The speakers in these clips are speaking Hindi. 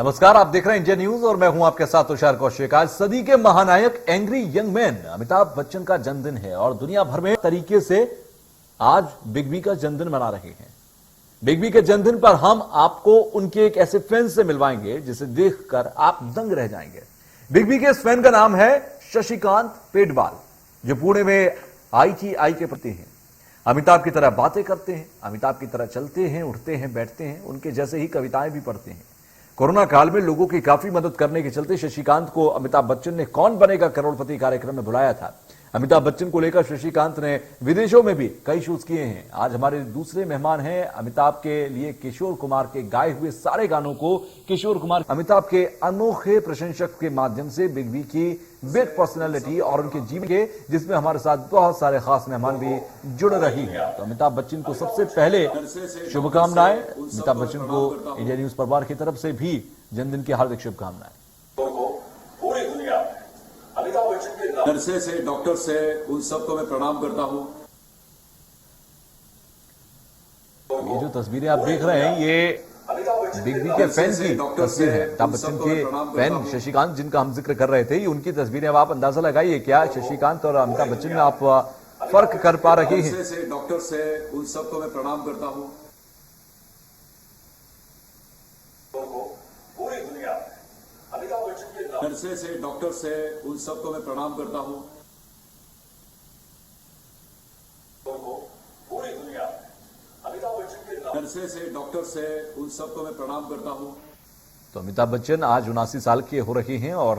नमस्कार, आप देख रहे हैं इंडिया न्यूज और मैं हूं आपके साथ तुषार कौशिक। आज सदी के महानायक angry young man Amitabh Bachchan का जन्मदिन है और दुनिया भर में तरीके से आज बिग बी का जन्मदिन मना रहे हैं। बिग बी के जन्मदिन पर हम आपको उनके एक ऐसे फैन से मिलवाएंगे जिसे देखकर आप दंग रह जाएंगे। बिग बी के इस फैन का नाम है शशिकांत पेडवाल, जो पुणे में ITI के प्रति हैं। अमिताभ की तरह बातें करते हैं, अमिताभ की तरह चलते हैं, उठते हैं, बैठते हैं, उनके जैसे ही कविताएं भी पढ़ते हैं। कोरोना काल में लोगों की काफी मदद करने के चलते शशिकांत को अमिताभ बच्चन ने कौन बनेगा करोड़पति कार्यक्रम में बुलाया था। अमिताभ बच्चन को लेकर शशिकांत ने विदेशों में भी कई शोज किए हैं। आज हमारे दूसरे मेहमान हैं अमिताभ के लिए किशोर कुमार के गाए हुए सारे गानों को किशोर कुमार अमिताभ के अनोखे प्रशंसक के माध्यम से बिग बी की बिग पर्सनैलिटी और उनके जीवन के, जिसमें हमारे साथ बहुत सारे खास मेहमान भी जुड़ रही हैं। तो अमिताभ बच्चन को सबसे पहले शुभकामनाएं। अमिताभ बच्चन को इंडिया न्यूज परिवार की तरफ से भी जन्मदिन की हार्दिक शुभकामनाएं। नर्से से, डॉक्टर से, उन सबको मैं प्रणाम करता हूं। ये जो तस्वीरें आप देख रहे हैं ये बिग बी के फैन की तस्वीर है। अमिताभ बच्चन के फैन शशिकांत, जिनका हम जिक्र कर रहे थे, ये उनकी तस्वीरें। अब आप अंदाजा लगाइए क्या शशिकांत और अमिताभ बच्चन में आप फर्क कर पा रहे हैं। नर्से से, डॉक्टर से, उन सबको मैं प्रणाम करता हूं। नर्से से, डॉक्टर से, उन सबको मैं प्रणाम करता हूं। नर्से से, डॉक्टर से, उन सबको मैं प्रणाम करता हूं। तो अमिताभ बच्चन आज 79 साल के हो रहे हैं और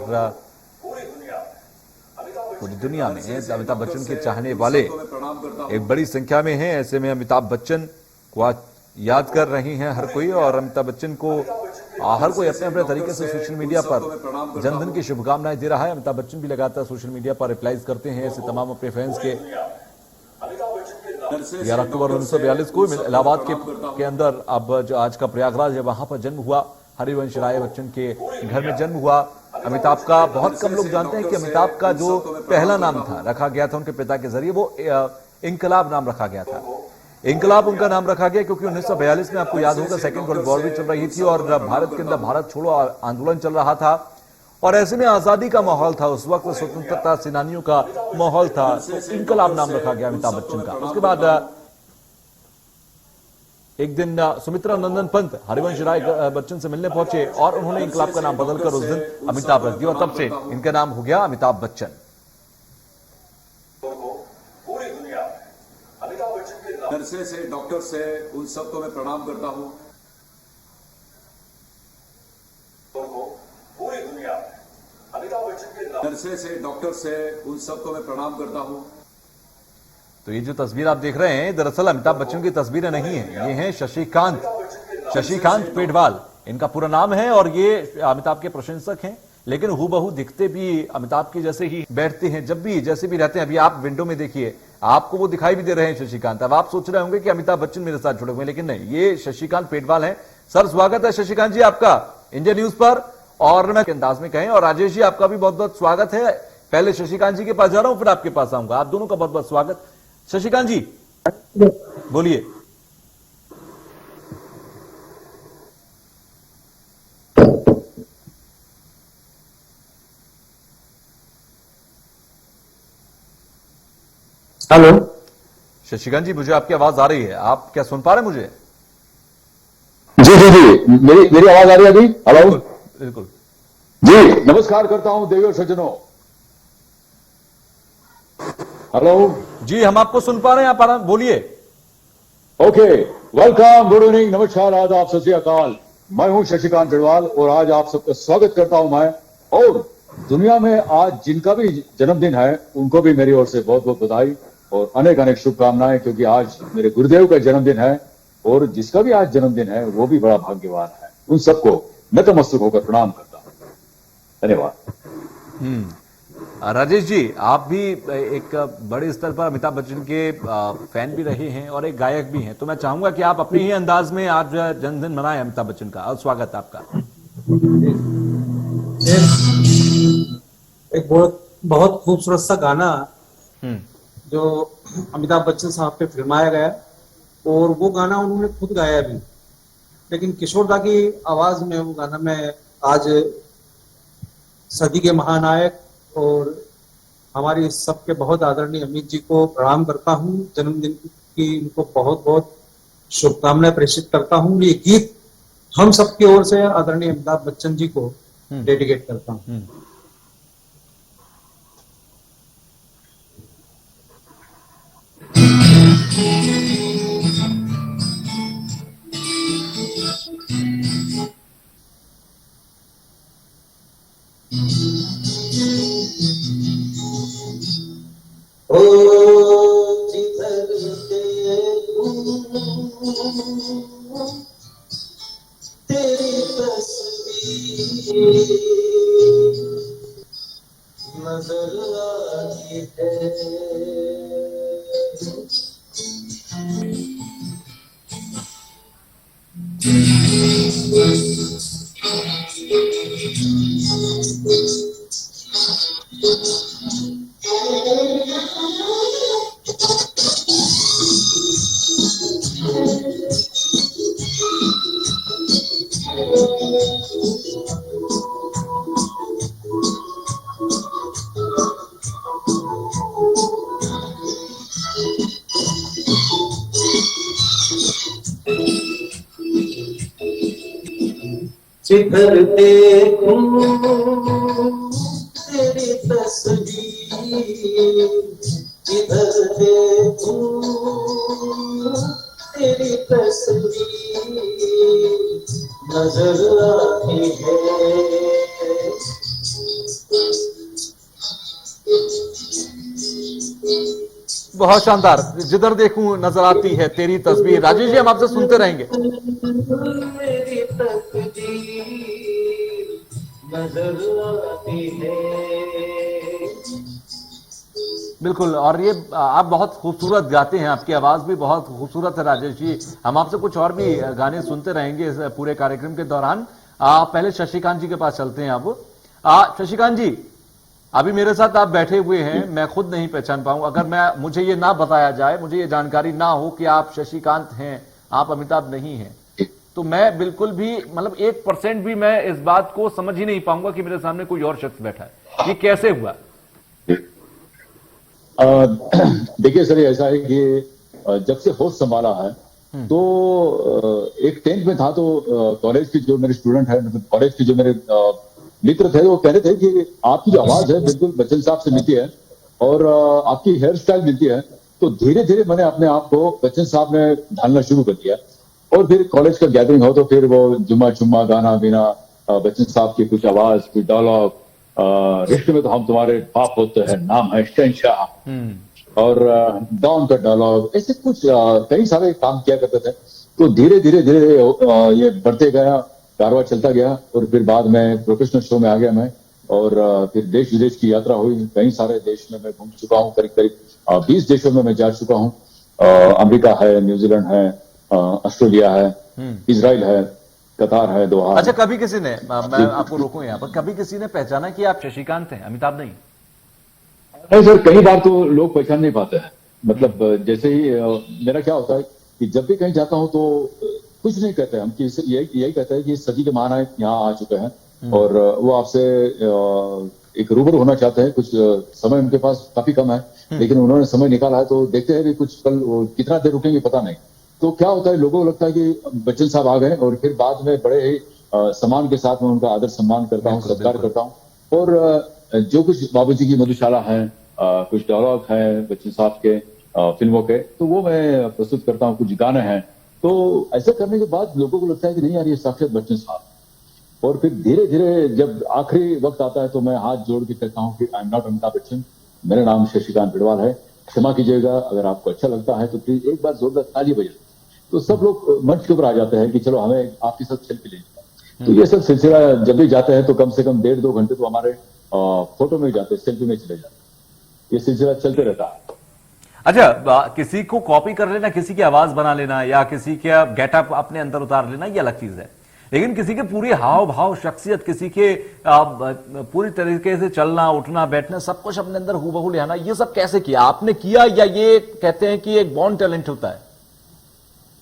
पूरी दुनिया में अमिताभ बच्चन के चाहने वाले एक बड़ी संख्या में हैं। ऐसे में अमिताभ बच्चन को आज याद कर रही हैं हर कोई, और अमिताभ बच्चन को हर कोई अपने अपने तरीके से सोशल मीडिया पर जन्मदिन की शुभकामनाएं दे रहा है। अमिताभ बच्चन भी लगातार सोशल मीडिया पर रिप्लाईज करते हैं ऐसे तमाम अपने फैंस के। 11 अक्टूबर 1942 को इलाहाबाद के अंदर, अब जो आज का प्रयागराज है, वहां पर जन्म हुआ। हरिवंश राय बच्चन के घर में जन्म हुआ अमिताभ का। बहुत कम लोग जानते हैं कि अमिताभ का जो पहला नाम था, रखा गया था उनके पिता के जरिए, वो इंकलाब नाम रखा गया था। इंकलाब उनका नाम रखा गया क्योंकि 1942 में आपको याद होगा सेकेंड वर्ल्ड वॉर भी चल रही थी और भारत के अंदर भारत छोड़ो आंदोलन चल रहा था और ऐसे में आजादी का माहौल था। उस वक्त स्वतंत्रता सेनानियों का माहौल था, तो इंकलाब नाम रखा गया अमिताभ बच्चन का। उसके बाद एक दिन सुमित्रा नंदन पंत हरिवंश राय बच्चन से मिलने पहुंचे और उन्होंने इंकलाब का नाम बदलकर उस दिन अमिताभ रख दिया और तब से इनका नाम हो गया अमिताभ बच्चन। नर्से से, डॉक्टर से, उन सबको मैं प्रणाम करता हूं। नर्से से, डॉक्टर से, उन सबको मैं प्रणाम करता हूं। तो ये जो तस्वीर आप देख रहे हैं, दरअसल अमिताभ बच्चन की तस्वीरें नहीं है, ये हैं शशिकांत पेडवाल इनका पूरा नाम है और ये अमिताभ के प्रशंसक हैं, लेकिन हूबहू दिखते भी अमिताभ के जैसे ही बैठते हैं, जब भी जैसे भी रहते हैं। अभी आप विंडो में देखिए, आपको वो दिखाई भी दे रहे हैं शशिकांत। अब आप सोच रहे होंगे कि अमिताभ बच्चन मेरे साथ जुड़े हुए हैं, लेकिन नहीं, ये शशिकांत पेडवाल हैं। सर, स्वागत है शशिकांत जी आपका इंडिया न्यूज पर, और मैं अंदाज में कहें, और राजेश जी आपका भी बहुत बहुत स्वागत है। पहले शशिकांत जी के पास जा रहा हूं, फिर आपके पास आऊंगा। आप दोनों का बहुत बहुत स्वागत। शशिकांत जी बोलिए। हेलो शशिकांत जी, मुझे आपकी आवाज आ रही है, आप क्या सुन पा रहे हैं मुझे? जी जी जी, मेरी आवाज आ रही है अभी? हेलो, बिल्कुल जी, नमस्कार करता हूं देवियों सज्जनों। हेलो जी, हम आपको सुन पा रहे हैं, आप बोलिए। ओके, वेलकम, गुड इवनिंग, नमस्कार, आदाब, सत श्री अकाल। मैं हूं शशिकांत पेडवाल और आज आप सबका स्वागत करता हूं मैं। और दुनिया में आज जिनका भी जन्मदिन है उनको भी मेरी ओर से बहुत बहुत बधाई और अनेक अनेक शुभकामनाएं, क्योंकि आज मेरे गुरुदेव का जन्मदिन है और जिसका भी आज जन्मदिन है वो भी बड़ा भाग्यवान है। उन सबको नतमस्तक होकर प्रणाम करता हूं। धन्यवाद। राजेश जी, आप भी एक बड़े स्तर पर अमिताभ बच्चन के फैन भी रहे हैं और एक गायक भी हैं, तो मैं चाहूंगा कि आप अपने ही अंदाज में आज जन्मदिन मनाएं अमिताभ बच्चन का, और स्वागत आपका। एक बहुत खूबसूरत सा गाना जो अमिताभ बच्चन साहब पे फिल्माया गया और वो गाना उन्होंने खुद गाया भी, लेकिन किशोर दा की आवाज में वो गाना मैं आज सदी के महानायक और हमारी सबके बहुत आदरणीय अमित जी को प्रणाम करता हूँ। जन्मदिन की उनको बहुत बहुत शुभकामनाएं प्रेषित करता हूँ। ये गीत हम सबकी ओर से आदरणीय अमिताभ बच्चन जी को डेडिकेट करता हूँ। ओ जिधर तेरी तस्वीर नजर आती है। जिधर देखूं तेरी तस्वीर, जिधर देखूं तेरी तस्वीर नजर आती है। बहुत शानदार। जिधर देखूं नजर आती है तेरी तस्वीर। राजेश जी, हम आपसे सुनते रहेंगे। मेरी तकदीर नजर आती है। बिल्कुल, और ये आप बहुत खूबसूरत गाते हैं, आपकी आवाज भी बहुत खूबसूरत है राजेश जी। हम आपसे कुछ और भी गाने सुनते रहेंगे इस पूरे कार्यक्रम के दौरान। पहले शशिकांत जी के पास चलते हैं। अब शशिकांत जी, अभी मेरे साथ आप बैठे हुए हैं, मैं खुद नहीं पहचान पाऊं अगर मुझे ये ना बताया जाए, मुझे ये जानकारी ना हो कि आप शशिकांत हैं, आप अमिताभ नहीं हैं, तो मैं बिल्कुल भी मतलब 1% भी मैं इस बात को समझ ही नहीं पाऊंगा कि मेरे सामने कोई और शख्स बैठा है। ये कैसे हुआ? देखिए सर, ऐसा है कि जब से होश संभाला है तो एक 10th में था तो कॉलेज के जो मेरे स्टूडेंट है, मतलब कॉलेज के जो मेरे मित्र थे, वो कह रहे थे कि आपकी जो आवाज है बिल्कुल बच्चन साहब से मिलती है और आपकी हेयर स्टाइल मिलती है। तो धीरे धीरे मैंने अपने आप को बच्चन साहब में ढालना शुरू कर दिया और फिर कॉलेज का गैदरिंग हो तो फिर वो जुम्मा चुम्मा गाना बिना बच्चन साहब की कुछ आवाज, कुछ डायलॉग, रिश्ते में तो हम तुम्हारे बाप होते हैं, नाम है शहंशाह, और डॉन का डायलॉग, ऐसे कुछ कई सारे काम किया करते थे। तो धीरे धीरे धीरे ये बढ़ते गया, कारवां चलता गया और फिर बाद में प्रोफेशनल शो में आ गया मैं। और फिर देश विदेश की यात्रा हुई, कई सारे देश में मैं घूम चुका हूँ, करीब करीब 20 देशों में मैं जा चुका हूँ। अमेरिका है, न्यूजीलैंड है, ऑस्ट्रेलिया है, इजराइल है, कतार है, दोहा। अच्छा, कभी किसी ने, मैं आपको रोकूं यहाँ पर, कभी किसी ने पहचाना कि आप शशिकांत हैं, अमिताभ नहीं? नहीं सर, कई बार तो लोग पहचान नहीं पाते हैं। मतलब जैसे ही मेरा क्या होता है कि जब भी कहीं जाता हूं तो कुछ नहीं कहते हम, कि यही कहते हैं कि सदी के महानायक यहाँ आ चुके हैं और वो आपसे एक रूबरू होना चाहते हैं। कुछ समय उनके पास काफी कम है, लेकिन उन्होंने समय निकाला है, तो देखते हैं कि कुछ कल कितना देर रुकेंगे पता नहीं। तो क्या होता है, लोगों को लगता है कि बच्चन साहब आ गए और फिर बाद में बड़े ही सम्मान के साथ में उनका आदर सम्मान करता हूँ, सत्कार करता हूँ। और जो कुछ बाबूजी की मधुशाला है, कुछ डायलॉग है बच्चन साहब के फिल्मों के, तो वो मैं प्रस्तुत करता हूँ, कुछ गाने हैं। तो ऐसा करने के बाद लोगों को लगता है कि नहीं यार, ये साक्षात बच्चन साहब। और फिर धीरे धीरे जब आखिरी वक्त आता है तो मैं हाथ जोड़ के कहता हूँ कि I am not Amitabh Bachchan, मेरा नाम शशिकांत बिडवाल है, क्षमा कीजिएगा। अगर आपको अच्छा लगता है तो प्लीज एक बार जोरदार ताली बजाएं। तो सब लोग मंच के ऊपर आ जाते हैं कि चलो हमें आपके साथ सेल्फी लेनी है। तो ये सब सिलसिला जब भी जाते हैं तो कम से कम 1.5-2 घंटे तो हमारे फोटो में जाते हैं, सेल्फी में चले जाते हैं। ये सिलसिला चलते रहता है। अच्छा, किसी को कॉपी कर लेना, किसी की आवाज बना लेना या किसी का गेटअप अपने अंदर उतार लेना, ये अलग चीज है, लेकिन किसी के पूरे हाव भाव, शख्सियत, किसी के पूरी तरीके से चलना, उठना, बैठना, सब कुछ अपने अंदर हूबहू ले आना, ये सब कैसे किया आपने? किया या ये कहते हैं कि एक बॉर्न टैलेंट होता है?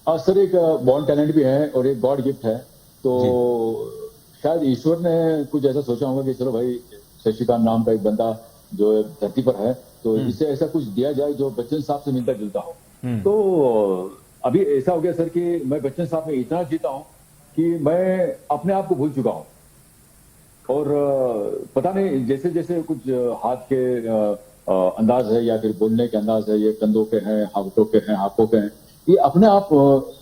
सर, एक बॉर्न टैलेंट भी है और एक गॉड गिफ्ट है। तो शायद ईश्वर ने कुछ ऐसा सोचा होगा कि चलो भाई शशिकांत नाम का एक बंदा जो धरती पर है, तो इसे ऐसा कुछ दिया जाए जो बच्चन साहब से मिलता जुलता हो। तो अभी ऐसा हो गया सर कि मैं बच्चन साहब में इतना जीता हूं कि मैं अपने आप को भूल चुका हूं, और पता नहीं जैसे जैसे कुछ हाथ के अंदाज है या फिर बोलने के अंदाज है, ये कंधों के हैं, हाथों के हैं, हाथों के हैं, ये अपने आप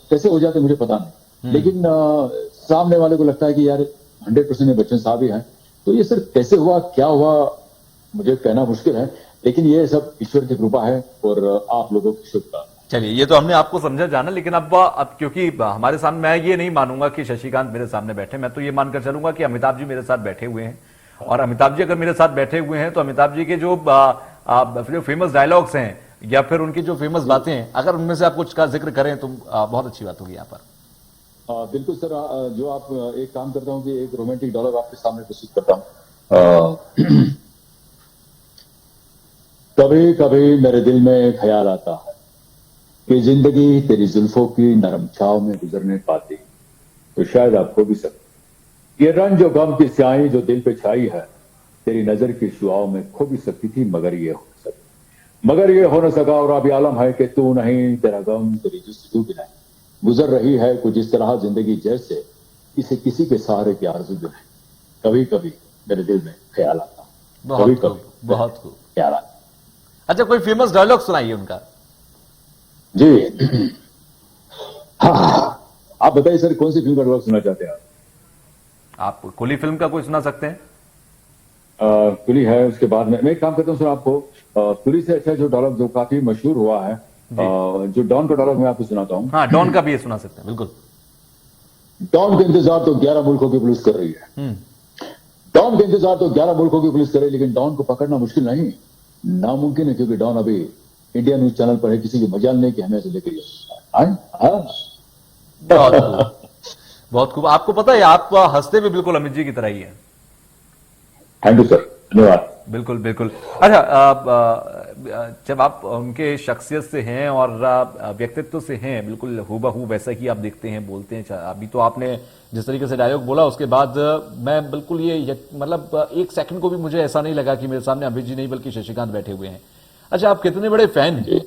कैसे हो जाते मुझे पता नहीं, लेकिन सामने वाले को लगता है कि यार 100% ये बच्चन साहब ही हैं। तो ये सर कैसे हुआ, क्या हुआ, मुझे कहना मुश्किल है, लेकिन ये सब ईश्वर की कृपा है और आप लोगों की शुभकामनाएं। चलिए, ये तो हमने आपको समझा जाना, लेकिन अब क्योंकि हमारे सामने, मैं ये नहीं मानूंगा कि शशिकांत मेरे सामने बैठे, मैं तो ये मानकर चलूंगा कि अमिताभ जी मेरे साथ बैठे हुए हैं, और अमिताभ जी अगर मेरे साथ बैठे हुए हैं तो अमिताभ जी के जो फेमस डायलॉग्स हैं या फिर उनकी जो फेमस बातें हैं, अगर उनमें से आप कुछ का जिक्र करें तो बहुत अच्छी बात होगी यहाँ पर। बिल्कुल सर, जो आप एक काम करता हूँ कि एक रोमांटिक डायलॉग आपके सामने प्रस्तुत करता हूँ। कभी कभी मेरे दिल में ख्याल आता है कि जिंदगी तेरी जुल्फों की नरम छाव में गुजरने पाती तो शायद आप खो भी सकते। ये रंज और गम की स्याही जो दिल पे छाई है तेरी नजर की शुआओं में खो भी सकती थी, मगर ये हो न सका। और अब आलम है कि तू नहीं, तेरा गम, तेरी जुस्तजू भी नहीं, गुजर रही है कुछ इस तरह जिंदगी जैसे इसे किसी के सहारे की आरज़ू भी नहीं। कभी कभी मेरे दिल में ख्याल आता, कभी कभी बहुत खूब ख्याल आता। अच्छा, कोई फेमस डायलॉग सुनाइए उनका। जी हाँ, आप बताइए सर कौन सी फिल्म का डायलॉग सुनना चाहते हैं आप? कुली फिल्म का कोई सुना सकते हैं? कुली है, उसके बाद में मैं एक काम करता हूँ सर, आपको कुली से अच्छा जो डायलॉग जो काफी मशहूर हुआ है, जो डॉन का डायलॉग मैं आपको सुनाता हूँ। हाँ, डॉन का भी ये सुना सकते हैं, बिल्कुल। डॉन का इंतजार तो 11 मुल्कों की पुलिस कर रही है। डॉन का इंतजार तो 11 मुल्कों की पुलिस कर रही है, लेकिन डॉन को पकड़ना मुश्किल नहीं, नामुमकिन है, क्योंकि डॉन अभी इंडिया न्यूज चैनल पर है, किसी की मजाल नहीं कि हमें ऐसे लेकर बहुत खूब। आपको पता है आप हंसते भी बिल्कुल अमित जी की तरह ही है। थैंक यू सर, धन्यवाद। बिल्कुल बिल्कुल। अच्छा, जब आप उनके शख्सियत से हैं और व्यक्तित्व से हैं, बिल्कुल हूबहू वैसा ही आप दिखते हैं, बोलते हैं। अभी तो आपने जिस तरीके से डायलॉग बोला उसके बाद मैं बिल्कुल ये मतलब एक सेकंड को भी मुझे ऐसा नहीं लगा कि मेरे सामने अमित जी नहीं बल्कि शशिकांत बैठे हुए हैं। अच्छा, आप कितने बड़े फैन हैं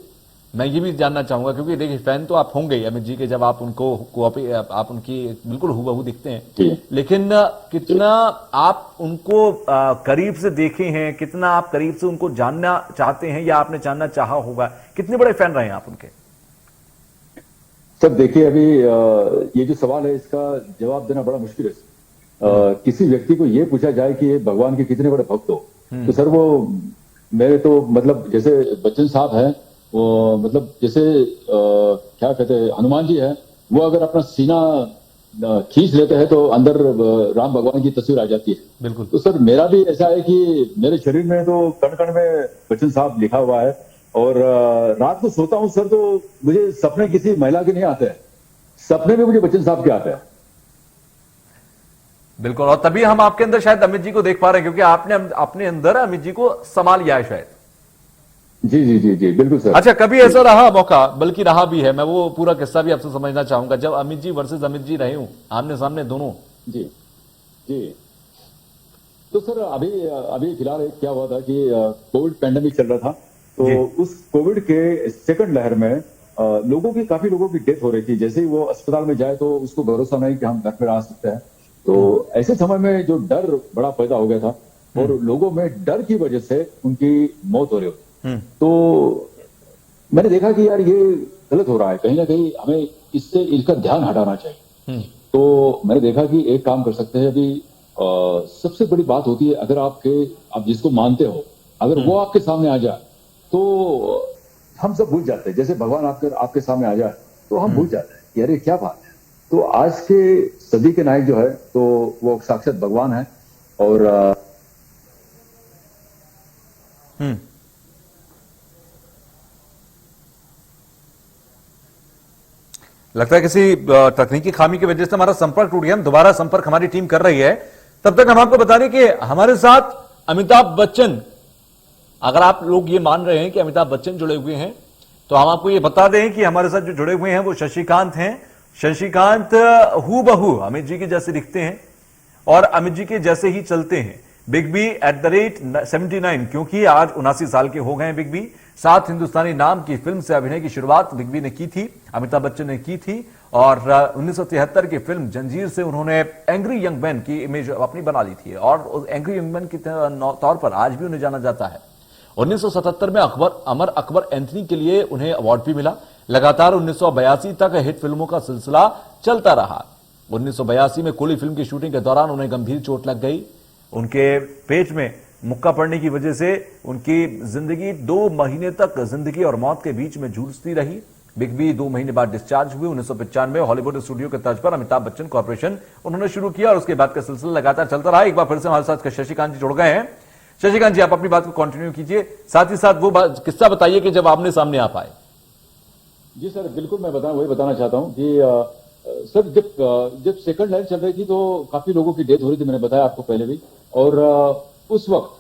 मैं ये भी जानना चाहूंगा, क्योंकि देखिए फैन तो आप होंगे अमित जी के, जब आप उनको आप उनकी बिल्कुल हूबहू दिखते हैं, लेकिन कितना आप उनको करीब से देखे हैं, कितना आप करीब से उनको जानना चाहते हैं या आपने जानना चाहा होगा, कितने बड़े फैन रहे हैं आप उनके? सर देखिए, अभी ये जो सवाल है इसका जवाब देना बड़ा मुश्किल है। किसी व्यक्ति को ये पूछा जाए कि भगवान के कितने बड़े भक्त हो, तो सर वो मेरे तो मतलब जैसे बच्चन साहब है, वो मतलब जैसे क्या कहते हैं हनुमान जी है, वो अगर अपना सीना खींच लेते हैं तो अंदर राम भगवान की तस्वीर आ जाती है। बिल्कुल। तो सर मेरा भी ऐसा है कि मेरे शरीर में तो कण कण में बच्चन साहब लिखा हुआ है, और रात को सोता हूं सर तो मुझे सपने किसी महिला के नहीं आते हैं, सपने में मुझे बच्चन साहब के आते हैं। बिल्कुल, और तभी हम आपके अंदर शायद अमित जी को देख पा रहे हैं, क्योंकि आपने अपने अंदर अमित जी को समा लिया है शायद। जी जी जी जी बिल्कुल सर। अच्छा, कभी ऐसा रहा मौका, बल्कि रहा भी है, मैं वो पूरा किस्सा भी आपसे समझना चाहूंगा, जब अमित जी वर्सेस अमित जी रहे हूं आमने सामने दोनों? जी जी। तो सर अभी फिलहाल एक क्या हुआ था कि कोविड पैंडेमिक चल रहा था, तो उस कोविड के सेकंड लहर में काफी लोगों की डेथ हो रही थी। जैसे ही वो अस्पताल में जाए तो उसको भरोसा नहीं कि हम घर पर आ सकते हैं, तो ऐसे समय में जो डर बड़ा पैदा हो गया था, और लोगों में डर की वजह से उनकी मौत हो रही होती। तो मैंने देखा कि यार ये गलत हो रहा है, कहीं ना कहीं हमें इसका ध्यान हटाना चाहिए। तो मैंने देखा कि एक काम कर सकते हैं, अभी सबसे बड़ी बात होती है, अगर आप जिसको मानते हो अगर वो आपके सामने आ जाए तो हम सब भूल जाते हैं। जैसे भगवान आपके सामने आ जाए तो हम भूल जाते हैं कि अरे क्या बात है। तो आज के सदी के नायक जो है तो वो साक्षात भगवान है, और लगता है किसी तकनीकी खामी की वजह से हमारा संपर्क टूट गया। हम दोबारा संपर्क हमारी टीम कर रही है, तब तक हम आपको बता दें कि हमारे साथ अमिताभ बच्चन, अगर आप लोग ये मान रहे हैं कि अमिताभ बच्चन जुड़े हुए हैं, तो हम आपको ये बता दें कि हमारे साथ जो जुड़े हुए हैं वो शशिकांत हैं। शशिकांत हूबहू अमित जी के जैसे दिखते हैं, और अमित जी के जैसे ही चलते हैं। बिग बी @79, क्योंकि आज 79 साल के हो गए हैं बिग बी। 7 हिंदुस्तानी नाम की फिल्म से अभिनय की शुरुआत बिग बी ने की थी, अमिताभ बच्चन ने की थी, और 1973 की फिल्म जंजीर से उन्होंने एंग्री यंग मैन की इमेज अपनी बना ली थी, और एंग्री यंग मैन के तौर पर आज भी उन्हें जाना जाता है। 1977 में अमर अकबर एंथनी के लिए उन्हें अवार्ड भी मिला। लगातार 1982 तक हिट फिल्मों का सिलसिला चलता रहा। 1982 में कूली फिल्म की शूटिंग के दौरान उन्हें गंभीर चोट लग गई। उनके पेट में मुक्का पड़ने की वजह से उनकी जिंदगी 2 महीने तक जिंदगी और मौत के बीच में जूझती रही। बिग बी 2 महीने बाद डिस्चार्ज हुए। 1995 हॉलीवुड स्टूडियो के तर्ज पर अमिताभ बच्चन कॉर्पोरेशन उन्होंने शुरू किया, और उसके बाद का सिलसिला लगातार चलता रहा। एक बार फिर से हमारे साथ शशिकांत जी जुड़ गए हैं। शशिकांत जी, आप अपनी बात को कंटिन्यू कीजिए, साथ ही साथ वो किस्सा बताइए कि जब आमने सामने आप आए। जी सर, बिल्कुल मैं वही बताना चाहता हूँ कि सर जब सेकंड लाइन चल रही थी तो काफी लोगों की डेथ हो रही थी, मैंने बताया आपको पहले भी। और उस वक्त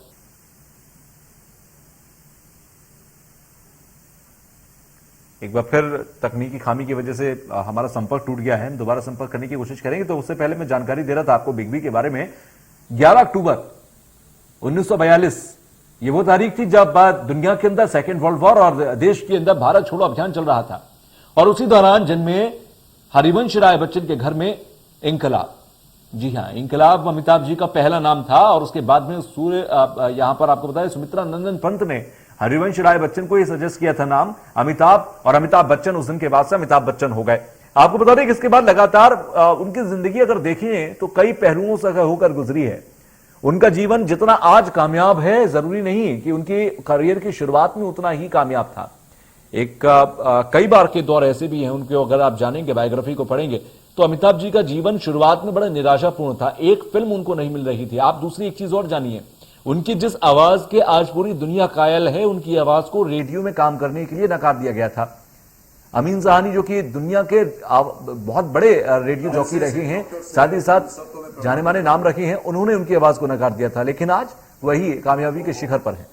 एक बार फिर तकनीकी खामी की वजह से हमारा संपर्क टूट गया है, हम दोबारा संपर्क करने की कोशिश करेंगे। तो उससे पहले मैं जानकारी दे रहा था आपको बिग बी के बारे में। 11 अक्टूबर 1942 ये वो तारीख थी जब दुनिया के अंदर सेकेंड वर्ल्ड वॉर और देश के अंदर भारत छोड़ो अभियान चल रहा था, और उसी दौरान जन्मे हरिवंश राय बच्चन के घर में इंकलाब। जी हां, इंकलाब अमिताभ जी का पहला नाम था, और उसके बाद में यहां पर आपको बताया सुमित्रा नंदन पंत ने हरिवंश राय बच्चन को यह सजेस्ट किया था नाम अमिताभ, और अमिताभ बच्चन उस दिन के बाद से अमिताभ बच्चन हो गए। आपको बता दें कि इसके बाद लगातार उनकी जिंदगी अगर देखें तो कई पहलुओं से होकर गुजरी है। उनका जीवन जितना आज कामयाब है, जरूरी नहीं कि उनकी करियर की शुरुआत में उतना ही कामयाब था। कई बार के दौर ऐसे भी हैं उनके, अगर आप जानेंगे, बायोग्राफी को पढ़ेंगे तो अमिताभ जी का जीवन शुरुआत में बड़ा निराशापूर्ण था। एक फिल्म उनको नहीं मिल रही थी। आप दूसरी एक चीज और जानिए, उनकी जिस आवाज के आज पूरी दुनिया कायल है, उनकी आवाज को रेडियो में काम करने के लिए नकार दिया गया था। अमीन सहानी जो कि दुनिया के बहुत बड़े रेडियो जॉकी रहे हैं, साथ ही साथ जाने माने नाम रखे हैं, उन्होंने उनकी आवाज को नकार दिया था, लेकिन आज वही कामयाबी के शिखर पर है।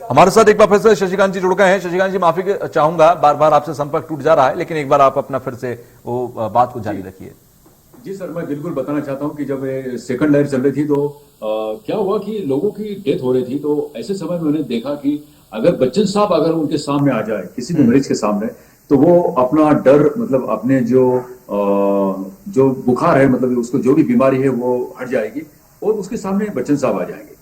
हमारे साथ एक बार फिर से शशिकांत जी जुड़ गए हैं। शशिकांत जी, माफी चाहूंगा, बार बार आपसे संपर्क टूट जा रहा है, लेकिन एक बार आप अपना फिर से वो बात को जारी रखिए। जी सर, मैं बिल्कुल बताना चाहता हूँ कि जब सेकंड लाइन चल रही थी तो क्या हुआ कि लोगं की डेथ हो रही थी। तो ऐसे समय में मैंने देखा कि अगर बच्चन साहब अगर उनके सामने आ जाए, किसी भी मरीज के सामने, तो वो अपना डर, मतलब अपने जो बुखार है, मतलब उसको जो भी बीमारी है वो हट जाएगी, और उसके सामने बच्चन साहब आ जाएंगे।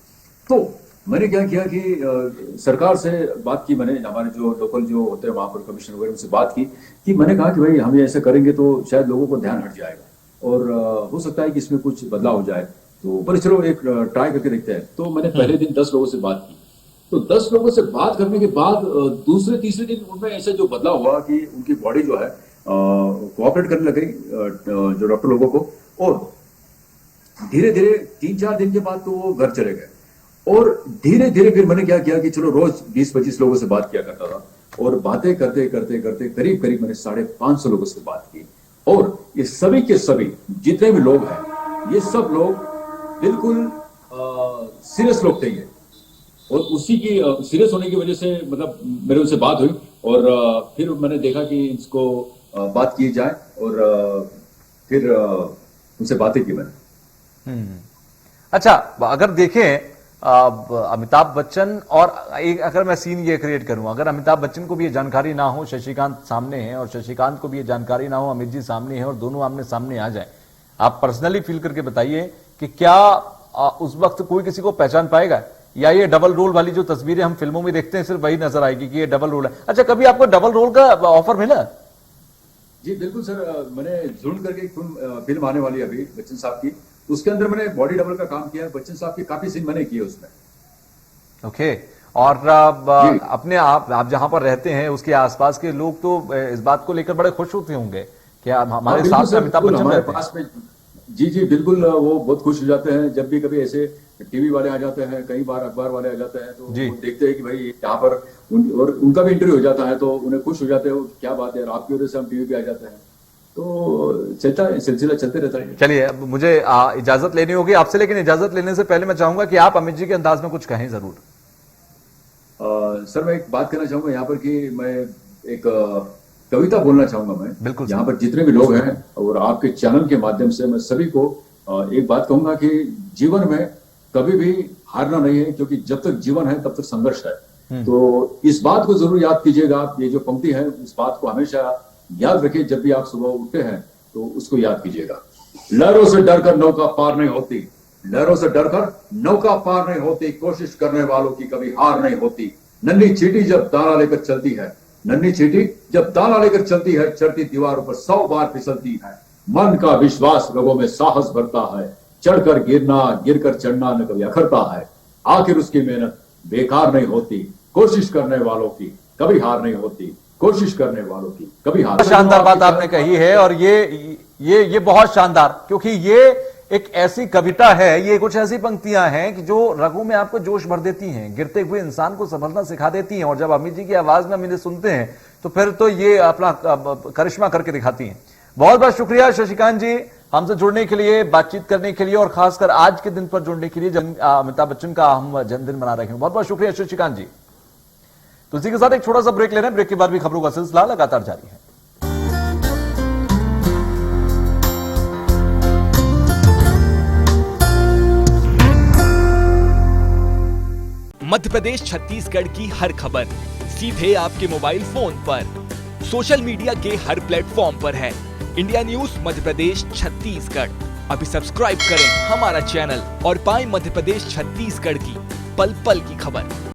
तो मैंने क्या किया कि सरकार से बात की, मैंने हमारे जो लोकल जो होते हैं वहां पर कमिश्नर वगैरह उनसे बात की कि मैंने कहा कि भाई हम ये ऐसा करेंगे तो शायद लोगों को ध्यान हट जाएगा, और हो सकता है कि इसमें कुछ बदलाव हो जाए। तो पर चलो एक ट्राई करके देखते हैं। तो मैंने पहले दिन 10 लोगों से बात की। तो 10 लोगों से बात करने के बाद दूसरे तीसरे दिन उनमें ऐसे जो बदलाव हुआ कि उनकी बॉडी जो है कोऑपरेट करने लग गई जो डॉक्टर लोगों को, और धीरे धीरे 3-4 दिन के बाद तो वो घर चले गए। और धीरे धीरे फिर मैंने क्या किया कि चलो रोज 20-25 लोगों से बात किया करता था, और बातें करते करते करते करीब करीब मैंने 550 लोगों से बात की। और ये सभी के सभी जितने भी लोग हैं, ये सब लोग बिल्कुल सीरियस लोग थे ये, और उसी की सीरियस होने की वजह से मतलब मेरे उनसे बात हुई, और फिर मैंने देखा कि इसको बात की जाए, और फिर उनसे बातें की मैंने। अच्छा, अगर देखें अमिताभ बच्चन, और एक अगर मैं सीन ये क्रिएट करूं, अगर अमिताभ बच्चन को भी ये जानकारी ना हो, शशिकांत सामने है, और शशिकांत को भी ये जानकारी ना हो, अमित जी सामने है, और दोनों आमने सामने आ जाए, आप पर्सनली फील करके बताइए कि क्या उस वक्त कोई किसी को पहचान पाएगा, या ये डबल रोल वाली जो तस्वीरें हम फिल्मों में देखते हैं सिर्फ वही नजर आएगी कि ये डबल रोल है। अच्छा, कभी आपको डबल रोल का ऑफर मिला? जी बिल्कुल सर, मैंने ढूंढ करके एक फिल्म आने वाली है अभी बच्चन साहब की, उसके अंदर मैंने बॉडी डबल का काम किया है। बच्चन साहब की काफी सीन मैंने किए उसमें। ओके, और अपने आप जहां पर रहते हैं उसके आसपास के लोग तो इस बात को लेकर बड़े खुश होते होंगे कि हमारे साथ में अमिताभ बच्चन रहते हैं। जी जी बिल्कुल, वो बहुत खुश हो जाते हैं जब भी कभी ऐसे टीवी वाले आ जाते हैं, कई बार अखबार वाले आ जाते हैं, तो वो देखते हैं कि भाई यहाँ पर और उनका भी इंटरव्यू हो जाता है, तो उन्हें खुश हो जाते हैं, क्या बात है, आपकी वजह से हम टीवी पे आ जाते हैं। तो चलता है, सिलसिला चलते रहता है। चलिए, अब मुझे इजाजत लेनी होगी आपसे, लेकिन इजाजत लेने से पहले मैं चाहूंगा कि आप अमित जी के अंदाज में कुछ कहें जरूर। सर, मैं एक बात कहना चाहूंगा यहाँ पर कि मैं एक कविता बोलना चाहूंगा मैं। बिल्कुल। यहाँ पर जितने भी लोग हैं, और आपके चैनल के माध्यम से मैं सभी को एक बात कहूंगा कि जीवन में कभी भी हारना नहीं है, क्योंकि जब तक जीवन है तब तक संघर्ष है। तो इस बात को जरूर याद कीजिएगा आप, ये जो पंक्ति है उस बात को हमेशा याद रखिए। जब भी आप सुबह उठते हैं तो उसको याद कीजिएगा। लहरों से डरकर नौका पार नहीं होती, लहरों से डरकर नौका पार नहीं होती, कोशिश करने वालों की कभी हार नहीं होती। नन्ही चींटी जब दाना लेकर चलती है, नन्ही चींटी जब दाना लेकर चलती है, चढ़ती दीवारों पर 100 बार फिसलती है। मन का विश्वास लोगों में साहस भरता है, चढ़कर गिरना गिरकर चढ़ना न कभी अखरता है। आखिर उसकी मेहनत बेकार नहीं होती, कोशिश करने वालों की कभी हार नहीं होती, कोशिश करने वालों की कभी हार। शानदार बात आपने कही है, और ये बहुत शानदार, क्योंकि ये एक ऐसी कविता है, ये कुछ ऐसी पंक्तियां हैं कि जो रगों में आपको जोश भर देती हैं, गिरते हुए इंसान को संभलना सिखा देती हैं। और जब अमित जी की आवाज में हम इन्हें सुनते हैं तो फिर तो ये अपना करिश्मा करके दिखाती हैं। बहुत बहुत शुक्रिया शशिकांत जी हमसे जुड़ने के लिए, बातचीत करने के लिए, और खासकर आज के दिन पर जुड़ने के लिए। अमिताभ बच्चन का हम जन्मदिन मना रहे हैं। बहुत बहुत शुक्रिया शशिकांत जी। तो इसी के साथ एक छोटा सा ब्रेक ले रहे हैं। ब्रेक के बाद भी खबरों का सिलसिला लगातार जारी है। मध्य प्रदेश छत्तीसगढ़ की हर खबर सीधे आपके मोबाइल फोन पर, सोशल मीडिया के हर प्लेटफॉर्म पर है। इंडिया न्यूज मध्य प्रदेश छत्तीसगढ़, अभी सब्सक्राइब करें हमारा चैनल और पाएं मध्य प्रदेश छत्तीसगढ़ की पल पल की खबर।